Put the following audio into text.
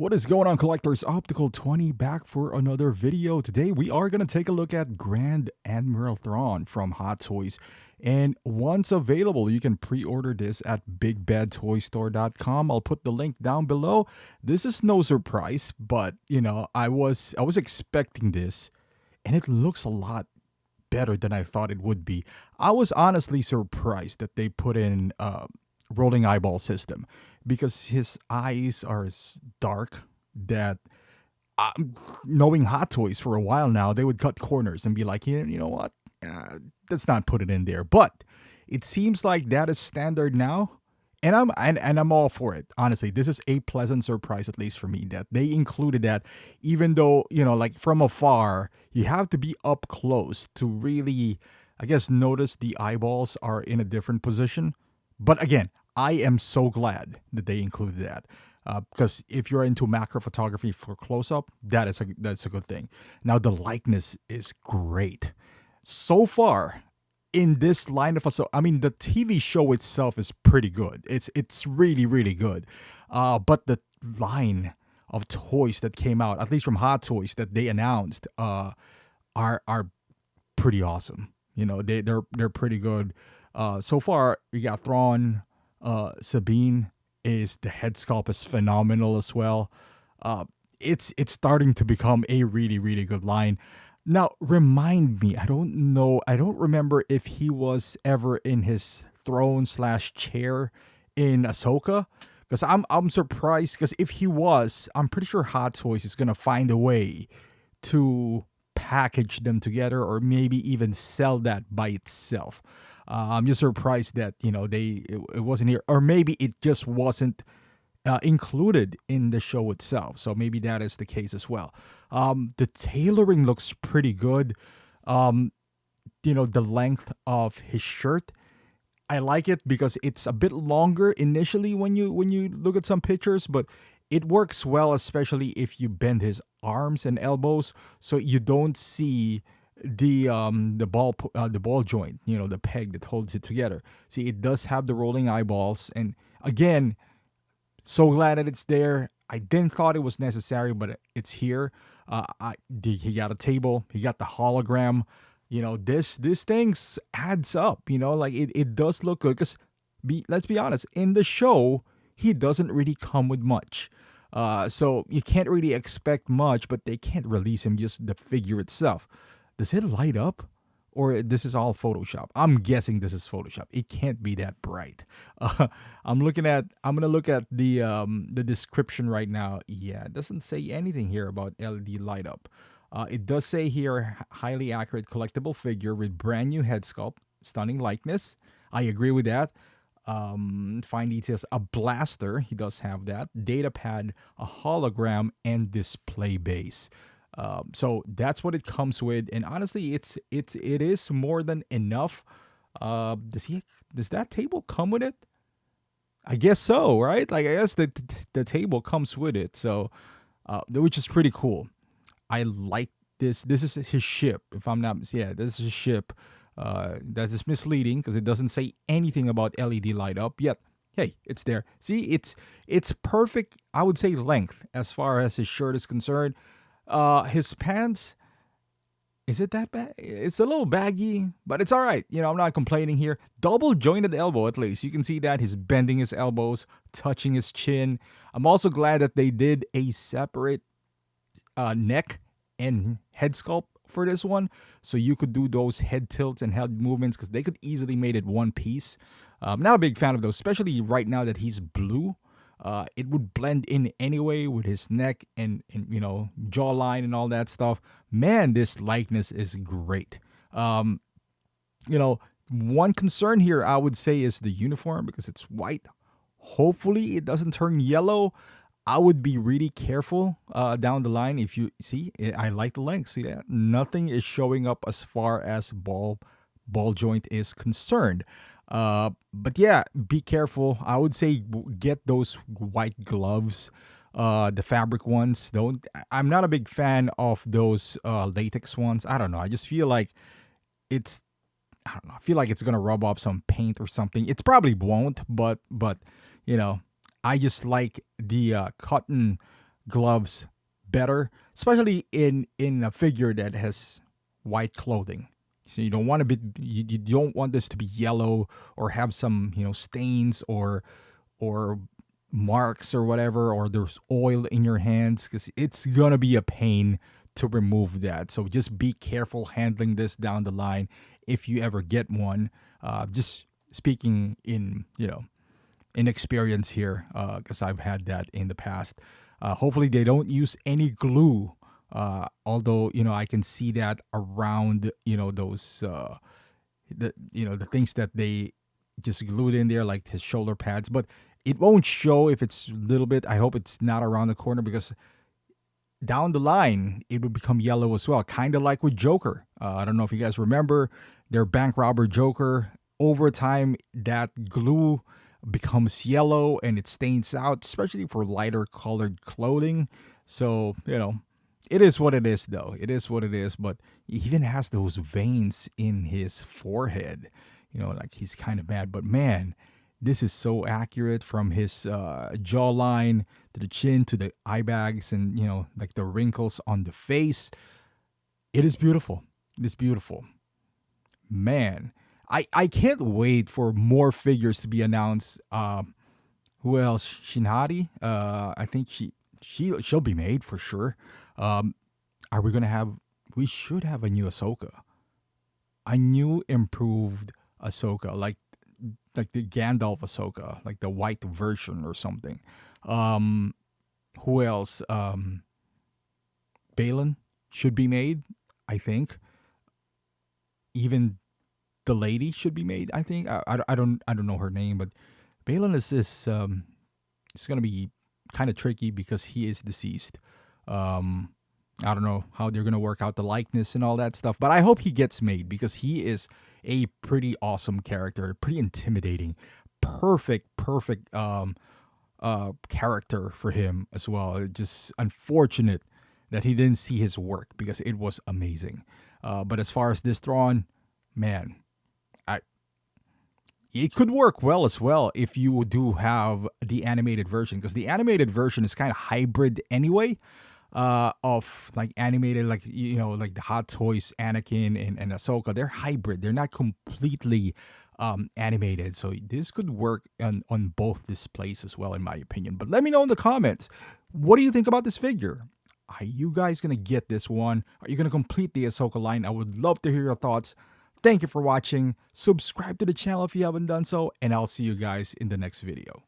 What is going on, collectors? Optical 20 back for another video. Today we are going to take a look at Grand Admiral Thrawn from Hot Toys. And once available, you can pre-order this at bigbadtoystore.com. I'll put the link down below. This is no surprise, but I was expecting this, and it looks a lot better than I thought it would be. I was honestly surprised that they put in rolling eyeball system, because his eyes are dark that knowing Hot Toys for a while now, they would cut corners and be like, you know what, let's not put it in there. But it seems like that is standard now, and I'm all for it. Honestly, this is a pleasant surprise, at least for me, that they included that. Even though, like from afar, you have to be up close to really, I guess, notice the eyeballs are in a different position. But again, I am so glad that they included that, because if you're into macro photography for close-up, that's a good thing. Now, the likeness is great. So far, in this line of the TV show itself is pretty good. It's really, really good. But the line of toys that came out, at least from Hot Toys, that they announced, are pretty awesome. They're pretty good. So far, we got Thrawn. Sabine, is the head sculpt is phenomenal as well. It's starting to become a really, really good line. Now, remind me, I don't remember if he was ever in his throne/chair in Ahsoka, because I'm surprised, because if he was, I'm pretty sure Hot Toys is gonna find a way to package them together, or maybe even sell that by itself. I'm just surprised that it wasn't here, or maybe it just wasn't included in the show itself. So maybe that is the case as well. The tailoring looks pretty good. The length of his shirt, I like it because it's a bit longer initially when you look at some pictures, but it works well, especially if you bend his arms and elbows, so you don't see the ball joint, the peg that holds it together. See, it does have the rolling eyeballs, and again, so glad that it's there. I didn't thought it was necessary, but it's here. He got a table, he got the hologram. This things adds up. It does look good, because let's be honest, in the show he doesn't really come with much. So you can't really expect much, but they can't release him just the figure itself. Does it light up, or this is all Photoshop? I'm guessing this is Photoshop. It can't be that bright. I'm gonna look at the description right now. Yeah, it doesn't say anything here about LED light up. It does say here, highly accurate collectible figure with brand new head sculpt, stunning likeness. I agree with that. Fine details, a blaster, he does have that, data pad, a hologram, and display base. So that's what it comes with, and honestly, it is more than enough. Does that table come with it? I guess so, right? Like, I guess the table comes with it, so which is pretty cool. I like this. This is his ship, if I'm not. Yeah, this is his ship. That is misleading because it doesn't say anything about LED light up yet. Hey, it's there. See, it's perfect, I would say, length as far as his shirt is concerned. His pants, is it that bad? It's a little baggy, but it's all right. I'm not complaining here. Double jointed elbow, at least. You can see that he's bending his elbows, touching his chin. I'm also glad that they did a separate neck and head sculpt for this one, so you could do those head tilts and head movements, because they could easily made it one piece. I'm not a big fan of those, especially right now that he's blue. It would blend in anyway with his neck and jawline and all that stuff. Man, this likeness is great. One concern here I would say is the uniform, because it's white. Hopefully it doesn't turn yellow. I would be really careful down the line. If you see, I like the length. See that? Nothing is showing up as far as ball joint is concerned. But yeah, be careful. I would say get those white gloves, the fabric ones. I'm not a big fan of those latex ones. I don't know. I just feel like I don't know. I feel like it's gonna rub off some paint or something. It probably won't, but I just like the cotton gloves better, especially in a figure that has white clothing. So you don't want to be you don't want this to be yellow or have some stains or marks or whatever, or there's oil in your hands, because it's gonna be a pain to remove that. So just be careful handling this down the line if you ever get one. Just speaking in experience here, because I've had that in the past. Hopefully they don't use any glue. Although I can see that around those the things that they just glued in there, like his shoulder pads, but it won't show if it's a little bit. I hope it's not around the corner, because down the line it would become yellow as well, kind of like with Joker. I don't know if you guys remember their bank robber Joker. Over time, that glue becomes yellow and it stains out, especially for lighter colored clothing. So it is what it is, though. It is what it is. But he even has those veins in his forehead. Like he's kind of mad. But man, this is so accurate, from his jawline to the chin to the eye bags, and like the wrinkles on the face. It is beautiful. It is beautiful. Man, I can't wait for more figures to be announced. Who else? Shinhari. I think she'll be made for sure. Are we gonna have? We should have a new Ahsoka, a new improved Ahsoka, like the Gandalf Ahsoka, like the white version or something. Who else? Balin should be made, I think. Even the lady should be made, I think. I don't know her name, but Balin is it's gonna be kind of tricky because he is deceased. I don't know how they're gonna work out the likeness and all that stuff, but I hope he gets made, because he is a pretty awesome character, pretty intimidating, perfect character for him as well. It's just unfortunate that he didn't see his work, because it was amazing. But as far as this Thrawn, man, it could work well as well if you do have the animated version, because the animated version is kind of hybrid anyway, of like animated, like like the Hot Toys Anakin and Ahsoka. They're hybrid. They're not completely animated. So this could work on both displays as well, in my opinion. But let me know in the comments, what do you think about this figure? Are you guys gonna get this one? Are you gonna complete the Ahsoka line? I would love to hear your thoughts. Thank you for watching. Subscribe to the channel if you haven't done so, and I'll see you guys in the next video.